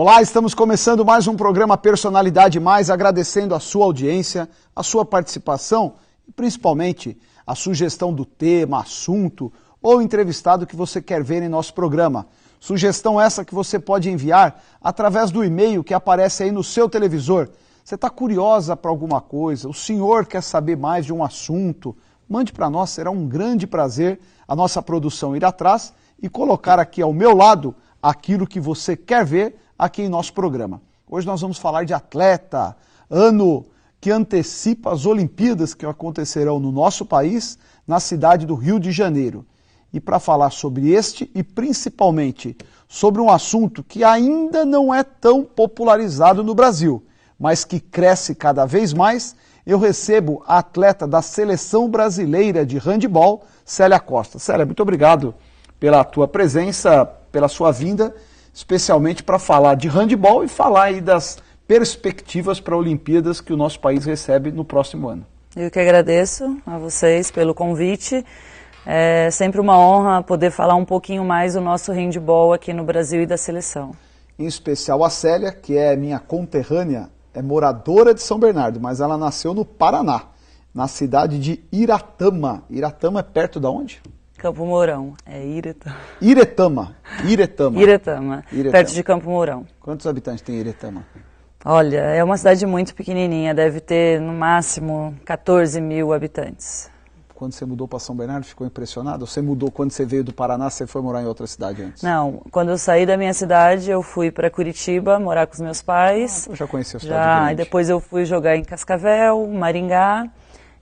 Olá, estamos começando mais um programa Personalidade Mais, agradecendo a sua audiência, a sua participação e principalmente a sugestão do tema, assunto ou entrevistado que você quer ver em nosso programa. Sugestão essa que você pode enviar através do e-mail que aparece aí no seu televisor. Você está curiosa para alguma coisa, o senhor quer saber mais de um assunto, mande para nós, será um grande prazer a nossa produção ir atrás e colocar aqui ao meu lado aquilo que você quer ver aqui em nosso programa. Hoje nós vamos falar de atleta, ano que antecipa as Olimpíadas que acontecerão no nosso país, na cidade do Rio de Janeiro. E para falar sobre este e principalmente sobre um assunto que ainda não é tão popularizado no Brasil, mas que cresce cada vez mais, eu recebo a atleta da Seleção Brasileira de Handebol, Célia Costa. Célia, muito obrigado pela tua presença, pela sua vinda, especialmente para falar de handebol e falar aí das perspectivas para Olimpíadas que o nosso país recebe no próximo ano. Eu que agradeço a vocês pelo convite. É sempre uma honra poder falar um pouquinho mais do nosso handebol aqui no Brasil e da seleção. Em especial a Célia, que é minha conterrânea, é moradora de São Bernardo, mas ela nasceu no Paraná, na cidade de Iratama. Iratama é perto de onde? Campo Mourão, é Iretama. Iretama, perto de Campo Mourão. Quantos habitantes tem Iretama? Olha, é uma cidade muito pequenininha, deve ter no máximo 14 mil habitantes. Quando você mudou para São Bernardo, ficou impressionado? Ou você mudou quando você veio do Paraná, você foi morar em outra cidade antes? Não, quando eu saí da minha cidade, eu fui para Curitiba morar com os meus pais. Eu já conheci a cidade grande. E depois eu fui jogar em Cascavel, Maringá.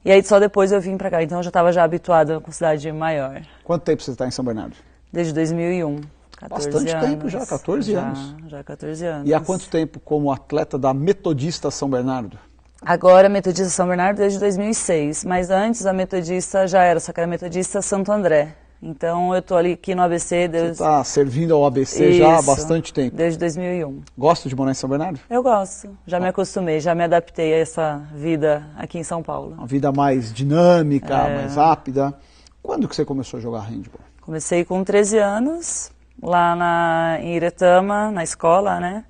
E aí só depois eu vim pra cá, então eu já estava habituada com cidade maior. Quanto tempo você está em São Bernardo? Desde 2001, 14 Bastante anos. tempo já, 14 anos. Já 14 anos. E há quanto tempo como atleta da Metodista São Bernardo? Agora Metodista São Bernardo desde 2006, mas antes a Metodista já era, só que era Metodista Santo André. Então eu estou ali aqui no ABC desde... Você está servindo ao ABC já há bastante tempo. Desde 2001. Gosta de morar em São Bernardo? Eu gosto, já me acostumei, já me adaptei a essa vida aqui em São Paulo. Uma vida mais dinâmica, mais rápida. Quando que você começou a jogar handebol? Comecei com 13 anos, lá em Iretama, na escola, né?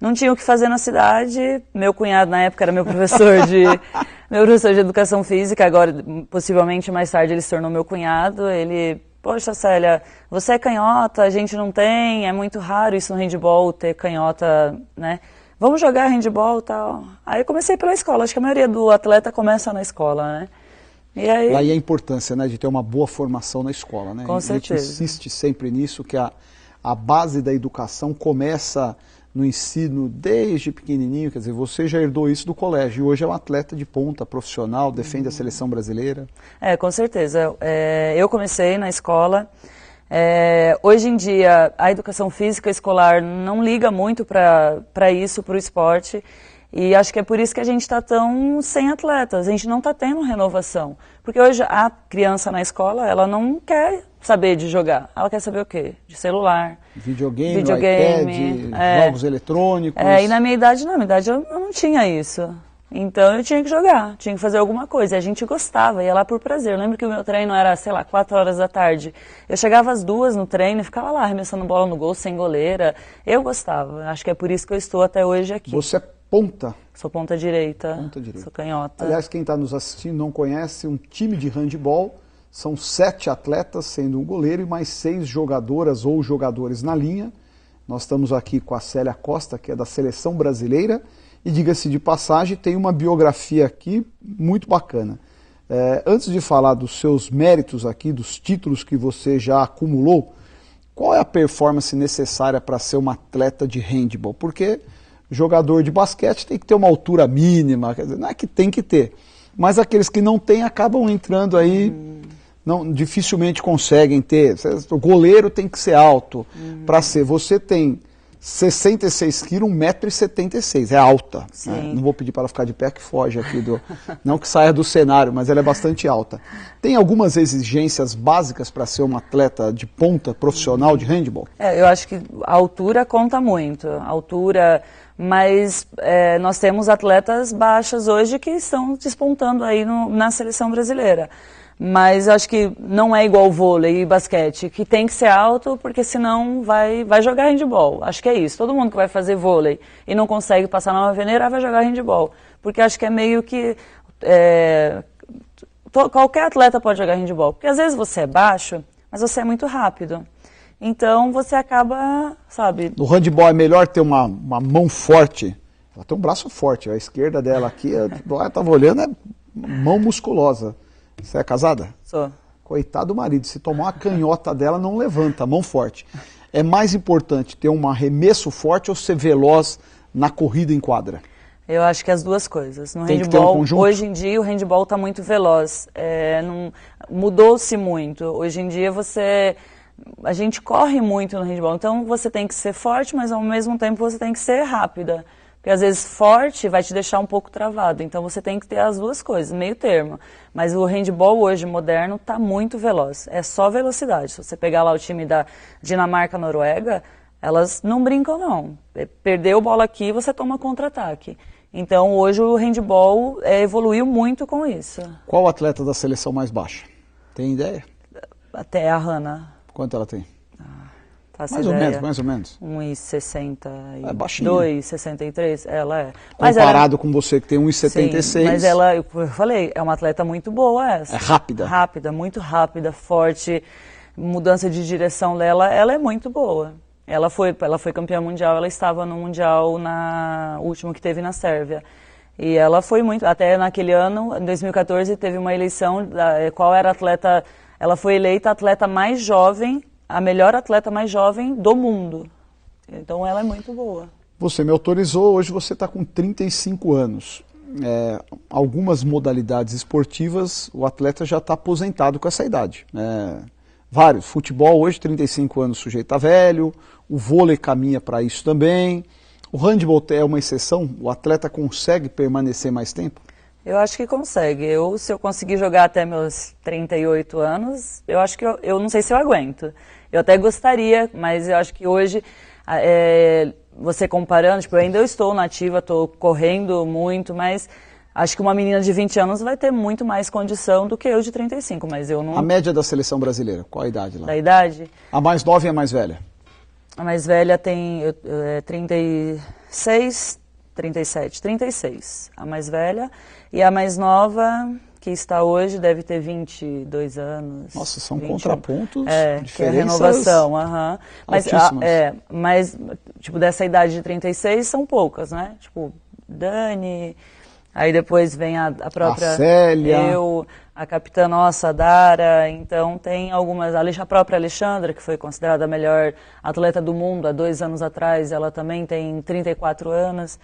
Não tinha o que fazer na cidade, meu cunhado na época era meu professor de educação física, agora possivelmente mais tarde ele se tornou meu cunhado, ele, poxa Célia, você é canhota, a gente não tem, é muito raro isso no handebol, ter canhota, né? Vamos jogar handebol e tal. Aí eu comecei pela escola, acho que a maioria do atleta começa na escola, né? E aí... Lá e a importância, né, de ter uma boa formação na escola, né? Com certeza. A gente insiste sempre nisso, que a base da educação começa no ensino desde pequenininho, quer dizer, você já herdou isso do colégio, e hoje é um atleta de ponta, profissional, defende a seleção brasileira. Com certeza. Eu comecei na escola, hoje em dia a educação física escolar não liga muito para isso, para o esporte, e acho que é por isso que a gente está tão sem atletas, a gente não está tendo renovação. Porque hoje a criança na escola, ela não quer saber de jogar, ela quer saber o quê? De celular, videogame, iPad, jogos eletrônicos. E na minha idade eu não tinha isso. Então eu tinha que jogar, tinha que fazer alguma coisa. E a gente gostava, ia lá por prazer. Eu lembro que o meu treino era, 4 horas da tarde. Eu chegava às 2 no treino e ficava lá arremessando bola no gol, sem goleira. Eu gostava, acho que é por isso que eu estou até hoje aqui. Você é ponta? Sou ponta direita, sou canhota. Aliás, quem está nos assistindo não conhece, um time de handebol são 7 atletas, sendo um goleiro, e mais 6 jogadoras ou jogadores na linha. Nós estamos aqui com a Célia Costa, que é da Seleção Brasileira, e diga-se de passagem, tem uma biografia aqui muito bacana. Antes de falar dos seus méritos aqui, dos títulos que você já acumulou, qual é a performance necessária para ser uma atleta de handebol? Porque jogador de basquete tem que ter uma altura mínima, quer dizer, não é que tem que ter, mas aqueles que não têm acabam entrando aí, dificilmente conseguem ter. O goleiro tem que ser alto para ser. Você tem 66 quilos, 1,76 m, é alta. Né? Não vou pedir para ela ficar de pé que foge aqui não que saia do cenário, mas ela é bastante alta. Tem algumas exigências básicas para ser uma atleta de ponta profissional de handebol? Eu acho que a altura conta muito, mas nós temos atletas baixas hoje que estão despontando aí na seleção brasileira. Mas eu acho que não é igual vôlei e basquete, que tem que ser alto, porque senão vai jogar handball. Acho que é isso. Todo mundo que vai fazer vôlei e não consegue passar na peneira vai jogar handball. Porque acho que é meio que... qualquer atleta pode jogar handball. Porque às vezes você é baixo, mas você é muito rápido. Então você acaba, sabe... No handball é melhor ter uma mão forte. Ela tem um braço forte. A esquerda dela aqui, eu estava olhando, é mão musculosa. Você é casada? Sou. Coitado do marido, se tomar uma canhota dela, não levanta, mão forte. É mais importante ter um arremesso forte ou ser veloz na corrida em quadra? Eu acho que as duas coisas. No Tem handball, que ter um conjunto? hoje em dia o handball está muito veloz. Mudou-se muito. Hoje em dia a gente corre muito no handball, então você tem que ser forte, mas ao mesmo tempo você tem que ser rápida. Porque às vezes forte vai te deixar um pouco travado, então você tem que ter as duas coisas, meio termo. Mas o handball hoje, moderno, está muito veloz, é só velocidade. Se você pegar lá o time da Dinamarca, Noruega, elas não brincam não. Perdeu bola aqui, você toma contra-ataque. Então hoje o handball evoluiu muito com isso. Qual o atleta da seleção mais baixa? Tem ideia? Até a Hanna. Quanto ela tem? Mais ou menos. 1,60. É baixinha. 2,63, ela é. Mas comparado com você que tem 1,76. Sim, mas ela, eu falei, é uma atleta muito boa essa. É rápida. Rápida, muito rápida, forte. Mudança de direção dela, ela é muito boa. Ela foi campeã mundial, ela estava no mundial último que teve na Sérvia. E ela foi muito, até naquele ano, em 2014, teve uma eleição, qual era a atleta, ela foi eleita a atleta mais jovem, a melhor atleta mais jovem do mundo. Então ela é muito boa. Você me autorizou, hoje você está com 35 anos. Algumas modalidades esportivas, o atleta já está aposentado com essa idade. Vários. Futebol hoje, 35 anos, o sujeito está velho. O vôlei caminha para isso também. O handball é uma exceção? O atleta consegue permanecer mais tempo? Eu acho que consegue. Se eu conseguir jogar até meus 38 anos, eu acho que eu não sei se eu aguento. Eu até gostaria, mas eu acho que hoje, você comparando, eu ainda estou nativa, estou correndo muito, mas acho que uma menina de 20 anos vai ter muito mais condição do que eu de 35, mas eu não... A média da seleção brasileira, qual a idade lá? Da idade? A mais nova e a mais velha? A mais velha tem 36, 37, 36, a mais velha. E a mais nova, que está hoje, deve ter 22 anos. Nossa, são 21. Contrapontos, diferenças que é a renovação. Mas, dessa idade de 36 são poucas, né? Dani, aí depois vem a própria... A Célia. A capitã nossa, a Dara, então tem algumas... A própria Alexandra, que foi considerada a melhor atleta do mundo há 2 anos atrás, ela também tem 34 anos.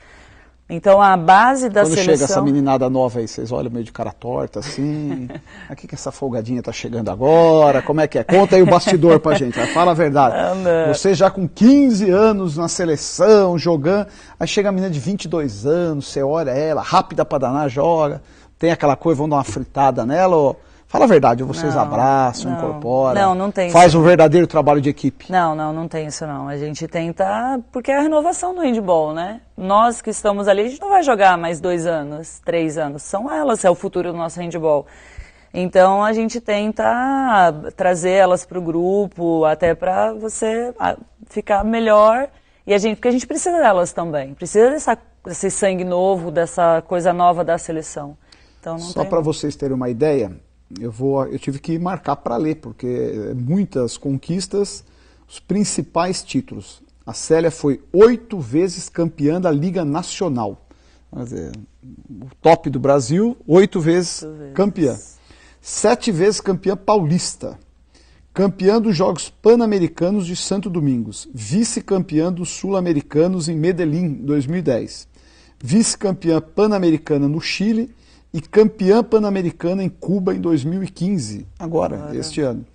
Então a base da seleção... Quando chega essa meninada nova aí, vocês olham meio de cara torta assim, aqui que essa folgadinha tá chegando agora, como é que é? Conta aí o bastidor pra gente, fala a verdade. Você já com 15 anos na seleção, jogando, aí chega a menina de 22 anos, você olha ela, rápida pra danar, joga, tem aquela coisa, vão dar uma fritada nela, ou... Fala a verdade, ou vocês abraçam, incorporam, não tem faz um verdadeiro trabalho de equipe. Não tem isso não. A gente tenta, porque é a renovação do handball, né? Nós que estamos ali, a gente não vai jogar mais 2 anos, 3 anos. São elas, é o futuro do nosso handball. Então a gente tenta trazer elas para o grupo, até para você ficar melhor. Porque a gente precisa delas também. Precisa desse sangue novo, dessa coisa nova da seleção. Então, só para vocês terem uma ideia... Eu tive que marcar para ler, porque muitas conquistas, os principais títulos. A Célia foi 8 vezes campeã da Liga Nacional. Quer dizer, o top do Brasil, 8 vezes campeã. 7 vezes campeã paulista. Campeã dos Jogos Pan-Americanos de Santo Domingos. Vice-campeã dos Sul-Americanos em Medellín, 2010. Vice-campeã pan-americana no Chile. E campeã pan-americana em Cuba em 2015, este ano.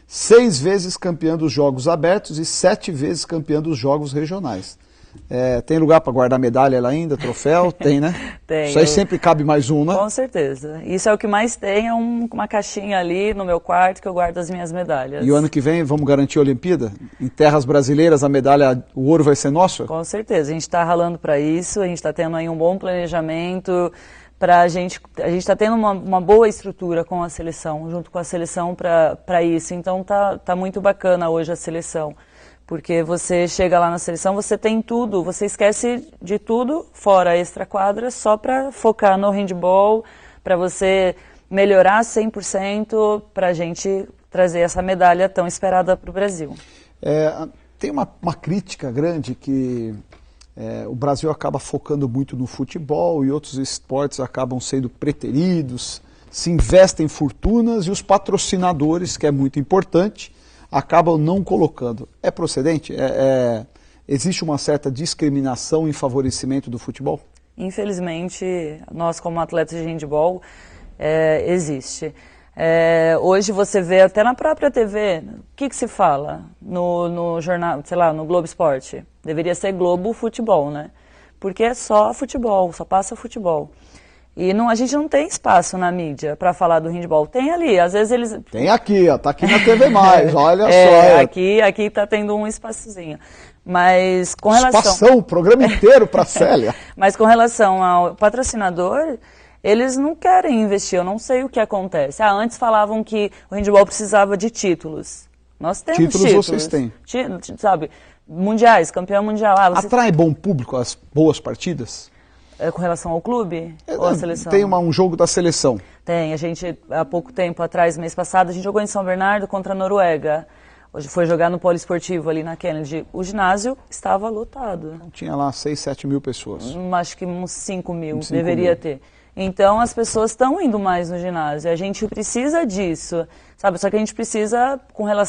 6 vezes campeã dos Jogos Abertos e 7 vezes campeã dos Jogos Regionais. Tem lugar para guardar medalha lá ainda, troféu? Tem, né? Tem. Isso aí sempre cabe mais um, né? Com certeza. Isso é o que mais tem, uma caixinha ali no meu quarto que eu guardo as minhas medalhas. E o ano que vem vamos garantir a Olimpíada? Em terras brasileiras a medalha, o ouro vai ser nosso? Com certeza. A gente está ralando para isso, a gente está tendo aí um bom planejamento A gente está tendo uma boa estrutura com a seleção, junto com a seleção para isso. Então tá muito bacana hoje a seleção, porque você chega lá na seleção, você tem tudo, você esquece de tudo fora extra-quadra só para focar no handball, para você melhorar 100% para a gente trazer essa medalha tão esperada para o Brasil. Tem uma crítica grande que o Brasil acaba focando muito no futebol e outros esportes acabam sendo preteridos, se investem fortunas e os patrocinadores, que é muito importante, acabam não colocando. É procedente? Existe uma certa discriminação em favorecimento do futebol? Infelizmente, nós como atletas de handball, existe. Hoje você vê até na própria TV, o que se fala no jornal, sei lá, no Globo Esporte? Deveria ser Globo Futebol, né? Porque é só futebol, só passa futebol. E a gente não tem espaço na mídia para falar do handball. Tem ali, às vezes eles... Tem aqui, ó, tá aqui na TV+, olha só. Aqui tá tendo um espaçozinho. Mas com relação... Espação, o programa inteiro para a Célia. Mas com relação ao patrocinador, eles não querem investir, eu não sei o que acontece. Antes falavam que o handball precisava de títulos. Nós temos títulos. Vocês têm. Sabe, mundiais, campeão mundial. Atrai bom público as boas partidas? Com relação ao clube ou à seleção? Tem um jogo da seleção. Tem, a gente, há pouco tempo atrás, mês passado, a gente jogou em São Bernardo contra a Noruega. Hoje foi jogar no poliesportivo ali na Kennedy. O ginásio estava lotado. Então, tinha lá 6, 7 mil pessoas. Acho que uns 5 mil deveria ter. Então as pessoas estão indo mais no ginásio, a gente precisa disso, sabe? Só que a gente precisa,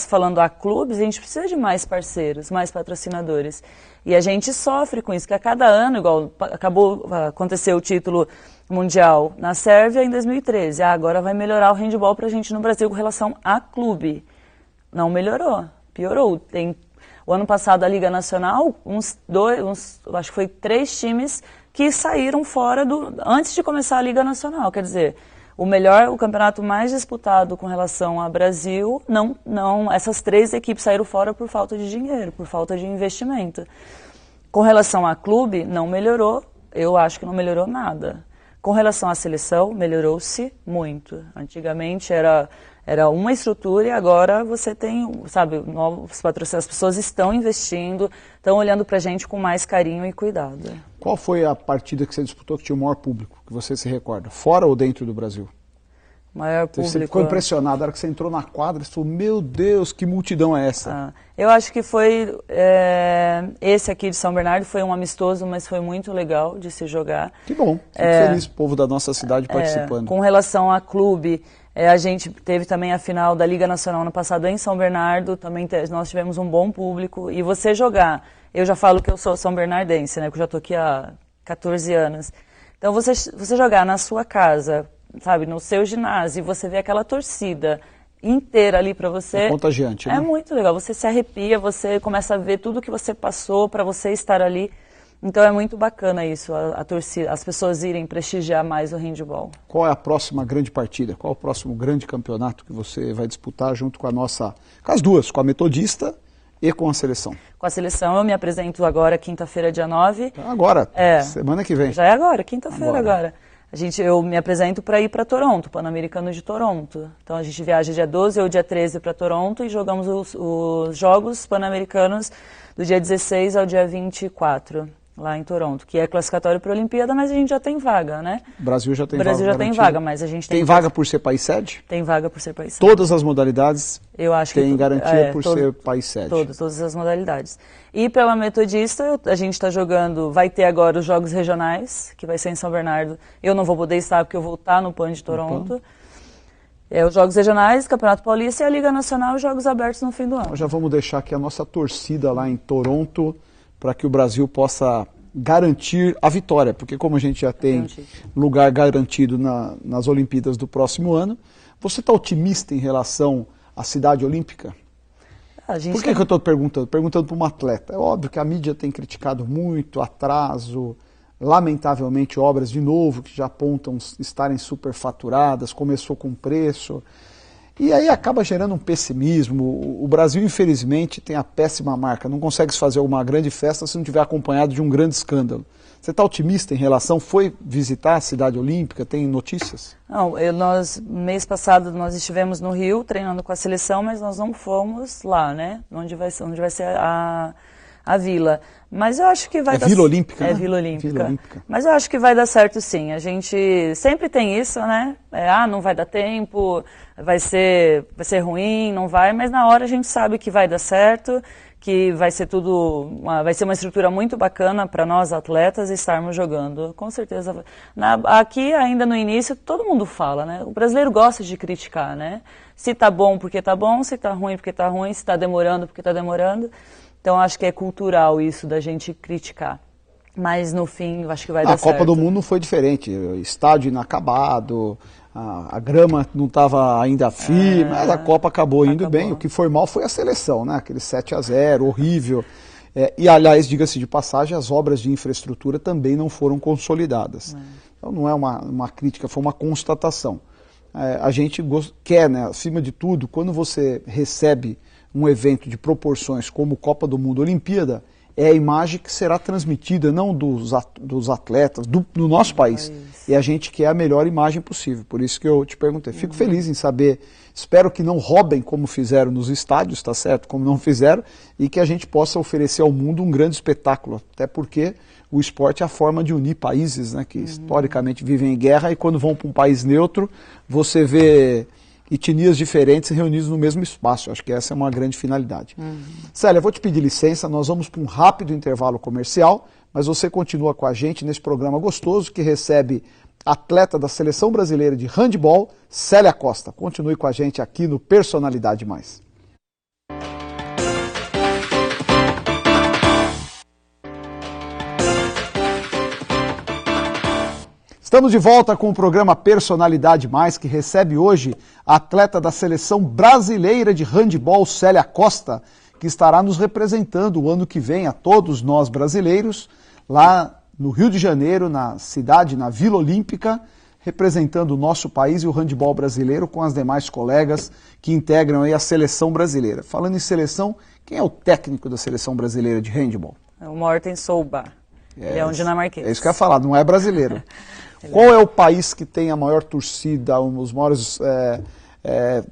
falando a clubes, a gente precisa de mais parceiros, mais patrocinadores. E a gente sofre com isso, que a cada ano, igual aconteceu o título mundial na Sérvia em 2013, agora vai melhorar o handball pra gente no Brasil com relação a clube. Não melhorou, piorou. O ano passado a Liga Nacional, acho que foi 3 times que saíram fora antes de começar a Liga Nacional. Quer dizer, o campeonato mais disputado com relação ao Brasil, essas 3 equipes saíram fora por falta de dinheiro, por falta de investimento. Com relação a clube, não melhorou, eu acho que não melhorou nada. Com relação à seleção, melhorou-se muito. Antigamente era uma estrutura e agora você tem, sabe, novos patrocínios. As pessoas estão investindo, estão olhando pra gente com mais carinho e cuidado. Qual foi a partida que você disputou que tinha o maior público, que você se recorda? Fora ou dentro do Brasil? Maior público. Você ficou impressionado, na hora que você entrou na quadra, você falou, meu Deus, que multidão é essa? Eu acho que foi, esse aqui de São Bernardo foi um amistoso, mas foi muito legal de se jogar. Que bom, fico feliz o povo da nossa cidade participando. Com relação a clube, a gente teve também a final da Liga Nacional ano passado em São Bernardo, também nós tivemos um bom público. E você jogar, eu já falo que eu sou são bernardense, né, porque eu já estou aqui há 14 anos. Então você jogar na sua casa, sabe, no seu ginásio, e você vê aquela torcida inteira ali para você. É contagiante, né? É muito legal, você se arrepia, você começa a ver tudo que você passou para você estar ali. Então é muito bacana isso, a torcida, as pessoas irem prestigiar mais o handball. Qual é a próxima grande partida? Qual é o próximo grande campeonato que você vai disputar junto com com as duas, com a Metodista e com a seleção? Com a seleção eu me apresento agora, quinta-feira, dia 9. Agora, semana que vem. Já é agora, quinta-feira agora. Eu me apresento para ir para Toronto, Pan-Americano de Toronto. Então a gente viaja dia 12 ou dia 13 para Toronto e jogamos os Jogos Pan-Americanos do dia 16 ao dia 24. Lá em Toronto, que é classificatório para a Olimpíada, mas a gente já tem vaga, né? O Brasil já tem vaga. O Brasil já tem vaga, mas a gente tem vaga por ser país sede? Tem vaga por ser país sede. Todas as modalidades eu acho têm garantia por ser país sede? Todas as modalidades. E pela Metodista, a gente está jogando, vai ter agora os Jogos Regionais, que vai ser em São Bernardo. Eu não vou poder estar porque eu vou estar no PAN de Toronto. Os Jogos Regionais, Campeonato Paulista e a Liga Nacional, os Jogos Abertos no fim do ano. Nós já vamos deixar aqui a nossa torcida lá em Toronto, para que o Brasil possa garantir a vitória, porque como a gente já tem lugar garantido nas Olimpíadas do próximo ano, você está otimista em relação à cidade olímpica? Por que eu estou perguntando? Perguntando para uma atleta. É óbvio que a mídia tem criticado muito, atraso, lamentavelmente obras de novo que já apontam estarem superfaturadas, começou com preço. E aí acaba gerando um pessimismo. O Brasil, infelizmente, tem a péssima marca. Não consegue se fazer uma grande festa se não tiver acompanhado de um grande escândalo. Você está otimista em relação? Foi visitar a cidade olímpica? Tem notícias? Não, mês passado nós estivemos no Rio treinando com a seleção, mas nós não fomos lá, né? Onde vai ser a vila. Mas eu acho que vai dar... Vila Olímpica, né? É Vila Olímpica. Vila Olímpica. Mas eu acho que vai dar certo sim. A gente sempre tem isso, né? Não vai dar tempo, vai ser ruim, não vai, mas na hora a gente sabe que vai dar certo, que vai ser vai ser uma estrutura muito bacana para nós atletas estarmos jogando. Com certeza. Aqui ainda no início todo mundo fala, né? O brasileiro gosta de criticar, né? Se tá bom porque tá bom, se tá ruim porque tá ruim, se tá demorando porque tá demorando. Então acho que é cultural isso da gente criticar. Mas no fim eu acho que vai dar certo. A Copa do Mundo não foi diferente. Estádio inacabado, a grama não estava ainda firme, mas a Copa acabou indo bem. O que foi mal foi a seleção, né? Aquele 7-0, horrível. E aliás, diga-se de passagem, as obras de infraestrutura também não foram consolidadas. Então não é uma crítica, foi uma constatação. A gente quer, né, acima de tudo, quando você recebe um evento de proporções como Copa do Mundo, Olimpíada, é a imagem que será transmitida, não dos atletas, do nosso país. E a gente quer a melhor imagem possível. Por isso que eu te perguntei. Fico feliz em saber, espero que não roubem como fizeram nos estádios, tá certo? Como não fizeram, e que a gente possa oferecer ao mundo um grande espetáculo. Até porque o esporte é a forma de unir países, né, que historicamente vivem em guerra, e quando vão para um país neutro, você vê etnias diferentes reunidas no mesmo espaço. Acho que essa é uma grande finalidade. Célia, eu vou te pedir licença, nós vamos para um rápido intervalo comercial, mas você continua com a gente nesse programa gostoso que recebe atleta da Seleção Brasileira de Handebol, Célia Costa. Continue com a gente aqui no Personalidade Mais. Estamos de volta com o programa Personalidade Mais, que recebe hoje a atleta da Seleção Brasileira de Handebol, Célia Costa, que estará nos representando o ano que vem a todos nós brasileiros, lá no Rio de Janeiro, na Vila Olímpica, representando o nosso país e o handebol brasileiro com as demais colegas que integram aí a Seleção Brasileira. Falando em seleção, quem é o técnico da Seleção Brasileira de Handebol? É o Morten Solberg. Ele é um dinamarquês. É isso que eu ia falar, não é brasileiro. Qual é o país que tem a maior torcida, os maiores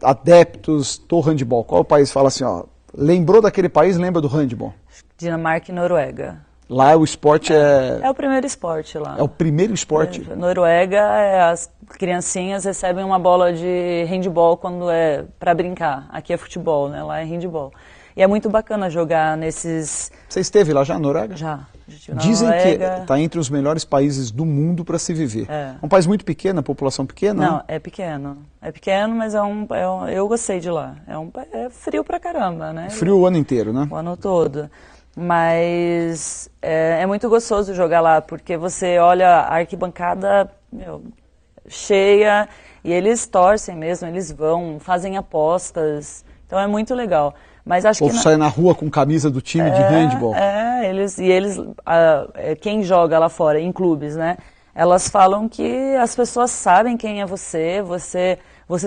adeptos do handebol? Qual é o país que fala assim, ó, lembrou daquele país, lembra do handebol? Dinamarca e Noruega. Lá o esporte É o primeiro esporte lá. É o primeiro esporte? Noruega, as criancinhas recebem uma bola de handebol quando é para brincar. Aqui é futebol, né? Lá é handebol. E é muito bacana jogar nesses... Você esteve lá já, Noruega? Já. Dizem que está entre os melhores países do mundo para se viver. É um país muito pequeno, a população pequena? Não, é pequeno. É pequeno, mas eu gostei de lá. É frio pra caramba, né? Frio o ano inteiro, né? O ano todo. Mas é muito gostoso jogar lá, porque você olha a arquibancada cheia e eles torcem mesmo, eles vão, fazem apostas. Então é muito legal. Mas acho o povo sai na rua com camisa do time de handebol. Quem joga lá fora, em clubes, né? Elas falam que as pessoas sabem quem é você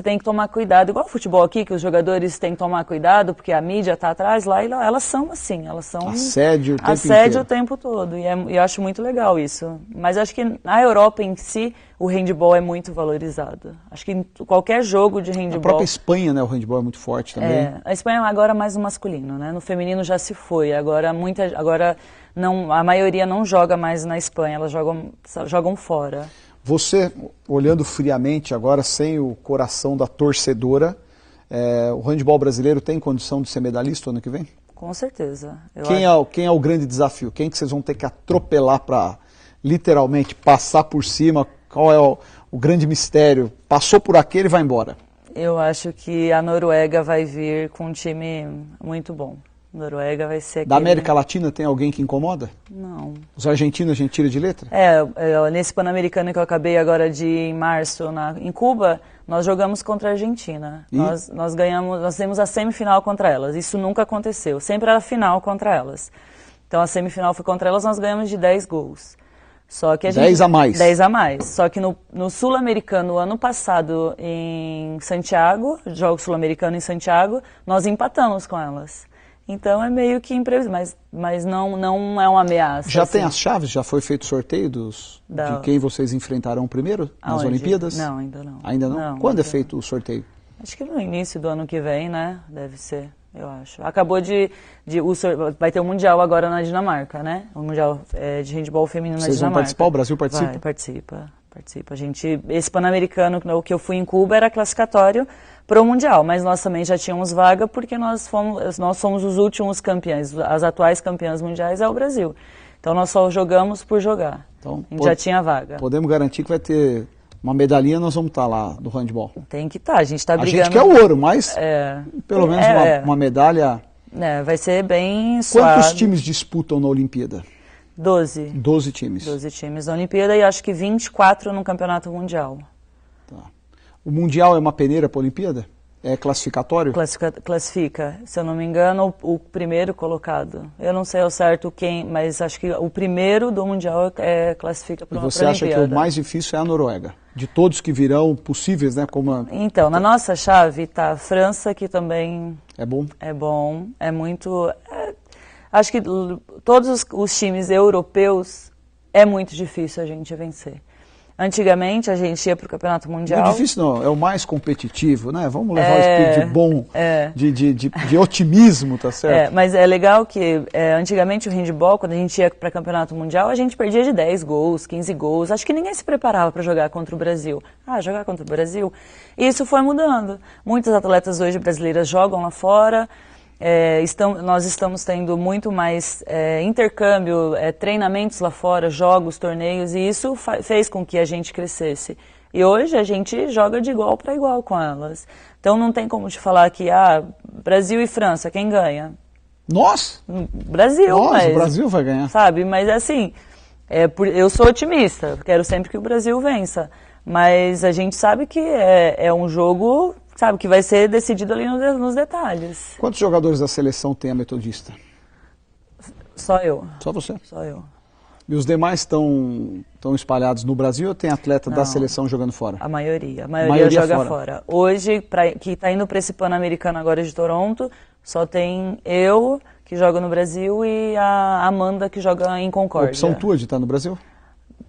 tem que tomar cuidado. Igual o futebol aqui, que os jogadores têm que tomar cuidado, porque a mídia está atrás, lá e elas são assim, elas são... Assédio o tempo todo, e eu acho muito legal isso. Mas acho que na Europa em si, o handebol é muito valorizado. Acho que em qualquer jogo de handebol... A própria Espanha, né, o handebol é muito forte também. A Espanha agora é mais no masculino, né? No feminino já se foi, agora a maioria não joga mais na Espanha, elas jogam fora. Você, olhando friamente agora, sem o coração da torcedora, o handebol brasileiro tem condição de ser medalhista ano que vem? Com certeza. Quem é o grande desafio? Quem que vocês vão ter que atropelar para, literalmente, passar por cima? Qual é o grande mistério? Passou por aquele e vai embora? Eu acho que a Noruega vai vir com um time muito bom. Noruega vai ser aquele... Da América Latina tem alguém que incomoda? Não. Os argentinos a gente tira de letra? Nesse Pan-Americano que eu acabei agora de ir em março em Cuba, nós jogamos contra a Argentina. Nós ganhamos, nós temos a semifinal contra elas. Isso nunca aconteceu. Sempre era a final contra elas. Então a semifinal foi contra elas, nós ganhamos de 10 gols. Só que a 10 a mais. 10 a mais. Só que no Sul-Americano, ano passado, em Santiago, jogo Sul-Americano em Santiago, nós empatamos com elas. Então é meio que imprevisível, mas não é uma ameaça. Já assim. tem as chaves? Já foi feito o sorteio de quem vocês enfrentarão primeiro nas Olimpíadas? Não, ainda não. Ainda não? Quando é feito o sorteio? Acho que no início do ano que vem, né? Deve ser, eu acho. Acabou vai ter o Mundial agora na Dinamarca, né? O Mundial de Handebol Feminino na Dinamarca. Vocês vão participar? O Brasil participa? Vai, participa. Esse Pan-Americano, que eu fui em Cuba, era classificatório para o Mundial, mas nós também já tínhamos vaga porque nós fomos os últimos campeões. As atuais campeãs mundiais é o Brasil. Então nós só jogamos por jogar. Então, a gente já tinha vaga. Podemos garantir que vai ter uma medalhinha, nós vamos estar lá do handball. Tem que estar, a gente está brigando. A gente quer o ouro, mas pelo menos uma medalha. Vai ser bem suave. Quantos times disputam na Olimpíada? 12. 12 times. 12 times na Olimpíada e acho que 24 no Campeonato Mundial. Tá. O Mundial é uma peneira para a Olimpíada? É classificatório? Classifica. Se eu não me engano, o primeiro colocado. Eu não sei ao certo quem, mas acho que o primeiro do Mundial classifica para uma Olimpíada. E você acha que o mais difícil é a Noruega? De todos que virão possíveis, né? Então, na nossa chave está a França, que também... É bom? É bom. É muito... Acho que todos os times europeus é muito difícil a gente vencer. Antigamente a gente ia para o Campeonato Mundial. Não é difícil não, é o mais competitivo, né? Vamos levar o espírito de bom, de otimismo, tá certo? Mas é legal que antigamente o handball, quando a gente ia para o Campeonato Mundial, a gente perdia de 10 gols, 15 gols. Acho que ninguém se preparava para jogar contra o Brasil. Jogar contra o Brasil? E isso foi mudando. Muitas atletas hoje brasileiras jogam lá fora. Nós estamos tendo muito mais intercâmbio, treinamentos lá fora, jogos, torneios, e isso fez com que a gente crescesse. E hoje a gente joga de igual para igual com elas. Então não tem como te falar que Brasil e França, quem ganha? Nós? Brasil, o Brasil vai ganhar. Sabe, mas assim, eu sou otimista, quero sempre que o Brasil vença. Mas a gente sabe que é um jogo... Sabe, que vai ser decidido ali nos detalhes. Quantos jogadores da seleção tem a Metodista? Só eu. Só você? Só eu. E os demais estão espalhados no Brasil ou tem atleta da seleção jogando fora? A maioria joga fora. Hoje, que está indo para esse Pan-Americano agora de Toronto, só tem eu, que joga no Brasil, e a Amanda, que joga em Concórdia. Opção tua de estar no Brasil?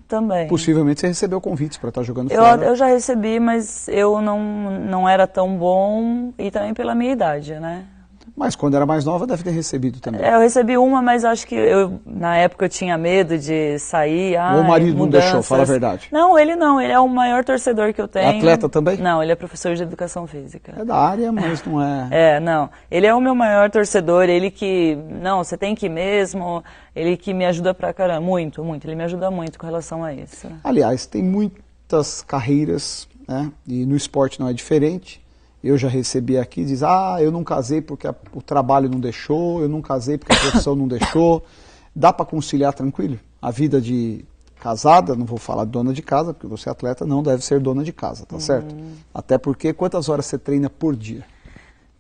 Também. Possivelmente você recebeu convites para estar jogando fora. Eu já recebi, mas eu não era tão bom e também pela minha idade, né? Mas quando era mais nova deve ter recebido também. Eu recebi uma, mas acho que na época eu tinha medo de sair. Ou o marido não deixou, fala a verdade. Não, ele é o maior torcedor que eu tenho. É atleta também? Não, ele é professor de educação física. É da área, mas não é... Não. Ele é o meu maior torcedor, ele que... Não, você tem que ir mesmo, ele que me ajuda pra caramba, muito, muito. Ele me ajuda muito com relação a isso. Aliás, tem muitas carreiras, né? E no esporte não é diferente. Eu já recebi aqui, diz, eu não casei porque o trabalho não deixou, eu não casei porque a profissão não deixou. Dá para conciliar tranquilo? A vida de casada, não vou falar de dona de casa, porque você é atleta, não deve ser dona de casa, tá certo? Até porque, quantas horas você treina por dia?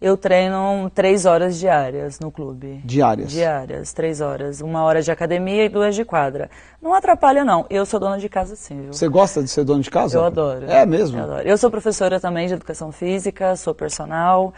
Eu treino 3 horas diárias no clube. Diárias? Diárias, 3 horas. 1 hora de academia e 2 de quadra. Não atrapalha, não. Eu sou dona de casa, sim, viu? Você gosta de ser dona de casa? Eu adoro. É mesmo? Eu adoro. Eu sou professora também de educação física, sou personal,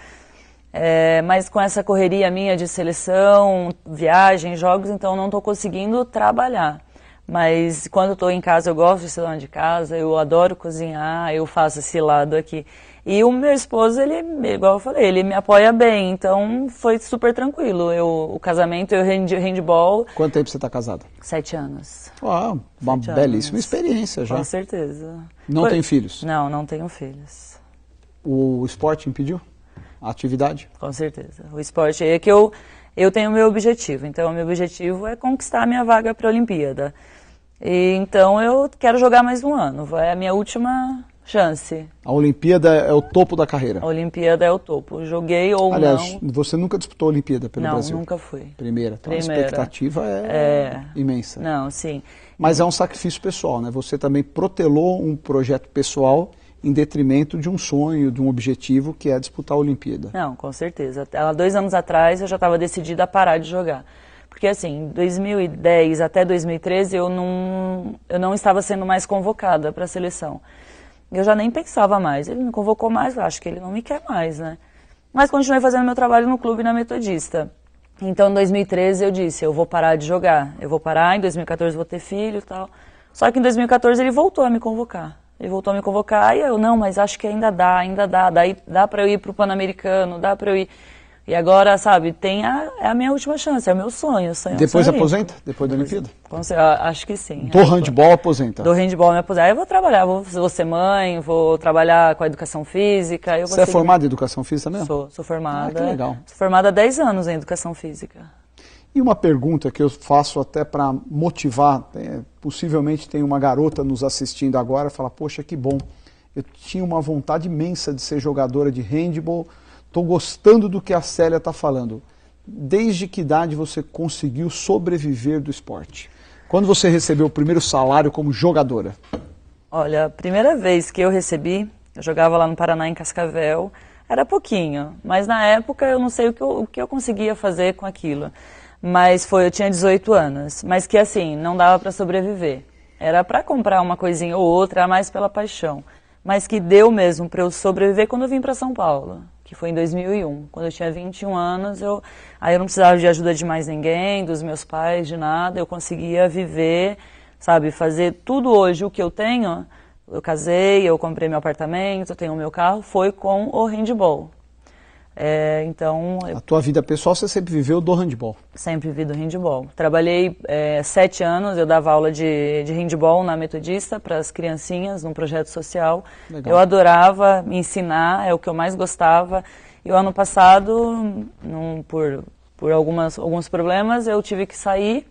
mas com essa correria minha de seleção, viagem, jogos, então não estou conseguindo trabalhar. Mas quando estou em casa, eu gosto de ser dona de casa, eu adoro cozinhar, eu faço esse lado aqui. E o meu esposo, ele, igual eu falei, ele me apoia bem, então foi super tranquilo. O casamento, eu handball... Quanto tempo você está casada? 7 anos. Uma belíssima experiência já. Com certeza. Não tem filhos? Não tenho filhos. O esporte impediu? A atividade? Com certeza. O esporte é que eu tenho o meu objetivo. Então, o meu objetivo é conquistar a minha vaga para a Olimpíada. E, então, eu quero jogar mais um ano. É a minha última chance. A Olimpíada é o topo da carreira? A Olimpíada é o topo. Joguei ou Aliás, não. você nunca disputou a Olimpíada pelo Brasil? Não, nunca fui. Primeira. Então, a expectativa é imensa. Não, sim. Mas é um sacrifício pessoal, né? Você também protelou um projeto pessoal em detrimento de um sonho, de um objetivo que é disputar a Olimpíada. Não, com certeza. Há 2 anos atrás eu já estava decidida a parar de jogar. Porque assim, 2010 até 2013 eu não estava sendo mais convocada para a seleção. Eu já nem pensava mais. Ele me convocou mais, eu acho que ele não me quer mais, né? Mas continuei fazendo meu trabalho no clube na Metodista. Então, em 2013 eu disse, eu vou parar de jogar. Eu vou parar, em 2014 vou ter filho e tal. Só que em 2014 ele voltou a me convocar. Ele voltou a me convocar e eu, não, mas acho que ainda dá. Daí dá pra eu ir pro Pan-Americano, dá pra eu ir... E agora, sabe, é a minha última chance, é o meu sonho. Depois aposenta? Depois da Olimpíada? Acho que sim. Do handball aposenta? Do handball me aposenta. Aí eu vou trabalhar, vou ser mãe, vou trabalhar com a educação física. Você é formada em educação física mesmo? Sou formada. Ah, que legal. Sou formada há 10 anos em educação física. E uma pergunta que eu faço até para motivar, possivelmente tem uma garota nos assistindo agora e fala, poxa, que bom, eu tinha uma vontade imensa de ser jogadora de handball. Estou gostando do que a Célia está falando. Desde que idade você conseguiu sobreviver do esporte? Quando você recebeu o primeiro salário como jogadora? Olha, a primeira vez que eu recebi, eu jogava lá no Paraná, em Cascavel, era pouquinho. Mas na época eu não sei o que eu conseguia fazer com aquilo. Mas eu tinha 18 anos. Mas que assim, não dava para sobreviver. Era para comprar uma coisinha ou outra, mais pela paixão. Mas que deu mesmo para eu sobreviver quando eu vim para São Paulo. Que foi em 2001, quando eu tinha 21 anos, aí eu não precisava de ajuda de mais ninguém, dos meus pais, de nada, eu conseguia viver, sabe, fazer tudo hoje o que eu tenho. Eu casei, eu comprei meu apartamento, eu tenho o meu carro, foi com o handball. A tua vida pessoal você sempre viveu do handball? Sempre vivi do handball. Trabalhei 7 anos, eu dava aula de handball na Metodista para as criancinhas, num projeto social. Legal. Eu adorava ensinar, é o que eu mais gostava. E o ano passado, por alguns problemas, eu tive que sair,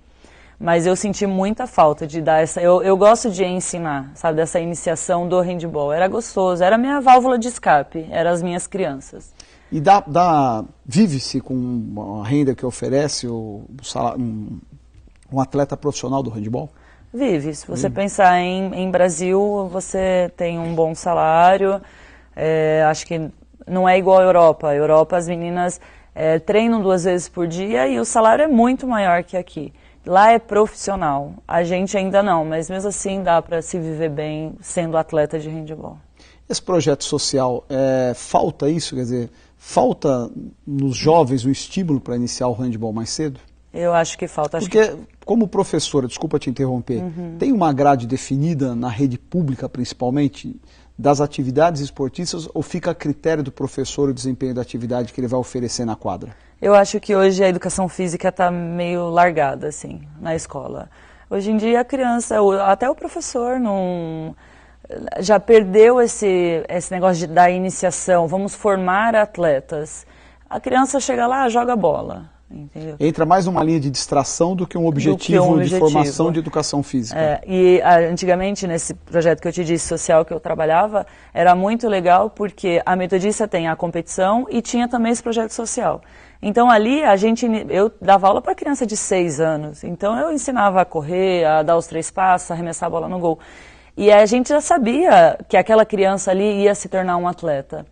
mas eu senti muita falta de dar essa... Eu gosto de ensinar, sabe, dessa iniciação do handball. Era gostoso, era a minha válvula de escape, eram as minhas crianças. E vive-se com a renda que oferece um atleta profissional do handball? Vive. Se você pensar em Brasil, você tem um bom salário. Acho que não é igual à Europa. A Europa, as meninas treinam 2 vezes por dia e o salário é muito maior que aqui. Lá é profissional. A gente ainda não, mas mesmo assim dá para se viver bem sendo atleta de handball. Esse projeto social, falta isso? Quer dizer, falta nos jovens o estímulo para iniciar o handball mais cedo? Eu acho que falta. Porque, como professora, desculpa te interromper, tem uma grade definida na rede pública, principalmente, das atividades esportistas, ou fica a critério do professor o desempenho da atividade que ele vai oferecer na quadra? Eu acho que hoje a educação física está meio largada, assim, na escola. Hoje em dia a criança, até o professor já perdeu esse negócio da iniciação, vamos formar atletas. A criança chega lá, joga bola, entendeu? Entra mais numa linha de distração do que um objetivo de formação de educação física. Antigamente, nesse projeto que eu te disse, social, que eu trabalhava, era muito legal porque a Metodista tem a competição e tinha também esse projeto social. Então ali eu dava aula para criança de 6 anos, então eu ensinava a correr, a dar os 3 passos, a arremessar a bola no gol. E a gente já sabia que aquela criança ali ia se tornar um atleta.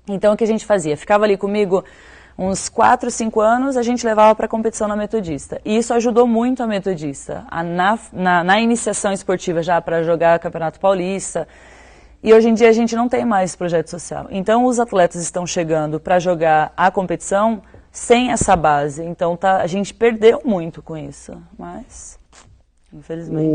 Então o que a gente fazia? Ficava ali comigo uns 4, 5 anos, a gente levava para a competição na Metodista. E isso ajudou muito a Metodista, na iniciação esportiva já para jogar Campeonato Paulista. E hoje em dia a gente não tem mais esse projeto social. Então os atletas estão chegando para jogar a competição sem essa base. Então a gente perdeu muito com isso, mas infelizmente...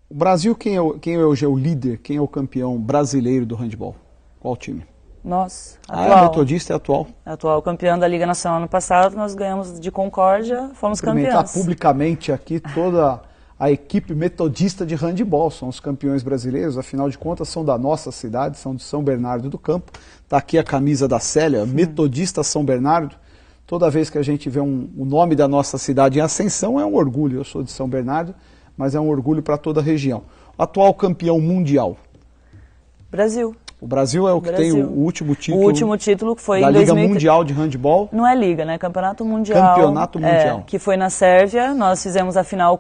O Brasil, quem é hoje o líder, quem é o campeão brasileiro do handball? Qual time? Nós, atual. A Metodista é atual? Atual campeão da Liga Nacional ano passado, nós ganhamos de Concórdia, fomos campeões. Publicamente aqui toda a equipe Metodista de handball, são os campeões brasileiros, afinal de contas são da nossa cidade, são de São Bernardo do Campo. Está aqui a camisa da Célia, Metodista São Bernardo. Toda vez que a gente vê o nome da nossa cidade em ascensão é um orgulho, eu sou de São Bernardo, mas é um orgulho para toda a região. Atual campeão mundial? Brasil. O Brasil é o que tem o último título. O último título que foi da Liga Mundial de Handball. Não é Liga, né? Campeonato Mundial. Campeonato Mundial. Que foi na Sérvia. Nós fizemos a final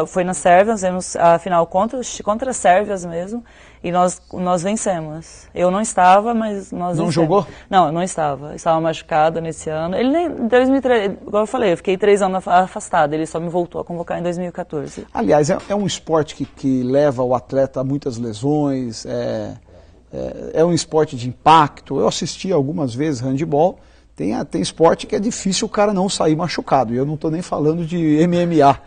foi na Sérvia, nós fizemos a final contra as Sérvias mesmo. E nós vencemos. Eu não estava, mas nós Não vencemos. jogou? Não, eu não estava. Eu estava machucada nesse ano. Ele nem, em 2013, igual eu falei, eu fiquei 3 anos afastada. Ele só me voltou a convocar em 2014. Aliás, é um esporte que leva o atleta a muitas lesões, é um esporte de impacto. Eu assisti algumas vezes handebol. Tem esporte que é difícil o cara não sair machucado. E eu não estou nem falando de MMA.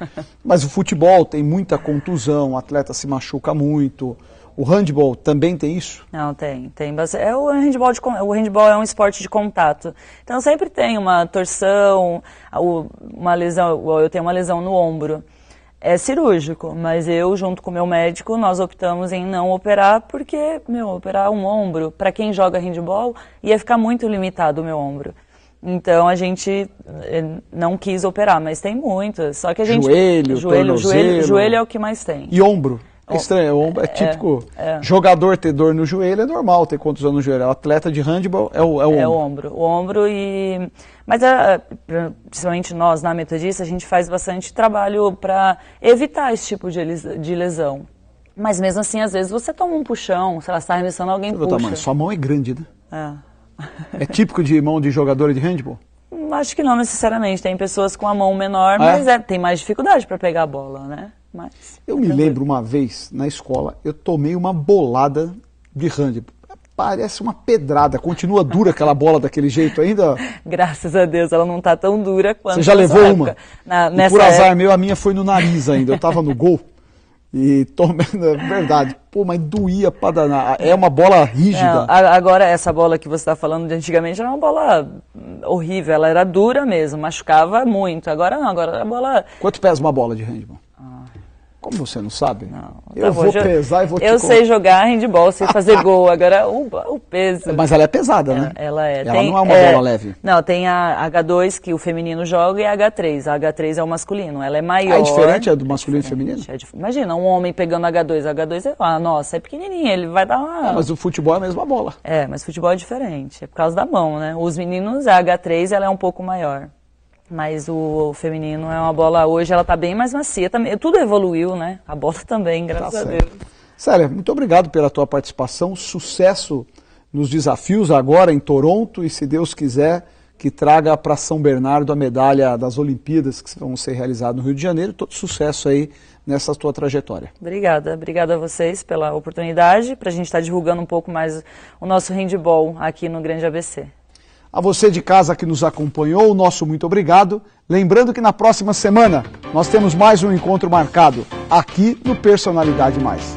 Mas o futebol tem muita contusão, o atleta se machuca muito. O handebol também tem isso? Não, tem bastante. O handebol é um esporte de contato. Então sempre tem uma torção, uma lesão. Eu tenho uma lesão no ombro. É cirúrgico, mas eu, junto com o meu médico, nós optamos em não operar, porque, operar um ombro, para quem joga handebol, ia ficar muito limitado o meu ombro. Então a gente não quis operar, mas tem muitas. Só que a gente. Joelho é o que mais tem. E ombro? É estranho, o ombro é típico. Jogador ter dor no joelho é normal, ter contusão no joelho. O atleta de handebol é o ombro. É o ombro. O ombro e. Mas, principalmente nós, na Metodista, a gente faz bastante trabalho para evitar esse tipo de lesão. Mas mesmo assim, às vezes você toma um puxão, sei lá, você está arremessando, alguém puxa. Tamanho. Sua mão é grande, né? É. É típico de mão de jogadora de handebol? Acho que não necessariamente. Tem pessoas com a mão menor, mas tem mais dificuldade para pegar a bola, né? Mas, eu me lembro uma vez, na escola, eu tomei uma bolada de handebol. Parece uma pedrada. Continua dura aquela bola daquele jeito ainda? Graças a Deus, ela não está tão dura quanto. Você já levou uma? Nessa por azar meu, a minha foi no nariz ainda. Eu estava no gol e tomei, verdade. Pô, mas doía pra danar. É uma bola rígida. Não, agora, essa bola que você está falando de antigamente era uma bola horrível. Ela era dura mesmo, machucava muito. Agora não, agora a bola... Quanto pesa uma bola de handebol? Como você não sabe? Não. Eu vou pesar e vou te Eu sei jogar handebol, sei fazer gol. Agora o peso. Mas ela é pesada, né? Ela é. Ela não é uma bola leve. Não, tem a H2 que o feminino joga e a H3. A H3 é o masculino. Ela é maior. É diferente do masculino e feminino? Imagina, um homem pegando a H2. A H2 nossa, é pequenininha, ele vai dar uma... mas o futebol é a mesma bola. Mas futebol é diferente. É por causa da mão, né? Os meninos, a H3, ela é um pouco maior. Mas o feminino é uma bola, hoje ela está bem mais macia também. Tudo evoluiu, né? A bola também, graças a Deus. Célia, muito obrigado pela tua participação. Sucesso nos desafios agora em Toronto e, se Deus quiser, que traga para São Bernardo a medalha das Olimpíadas que vão ser realizadas no Rio de Janeiro. Todo sucesso aí nessa tua trajetória. Obrigada a vocês pela oportunidade, para a gente estar divulgando um pouco mais o nosso handebol aqui no Grande ABC. A você de casa que nos acompanhou, o nosso muito obrigado. Lembrando que na próxima semana nós temos mais um encontro marcado aqui no Personalidade Mais.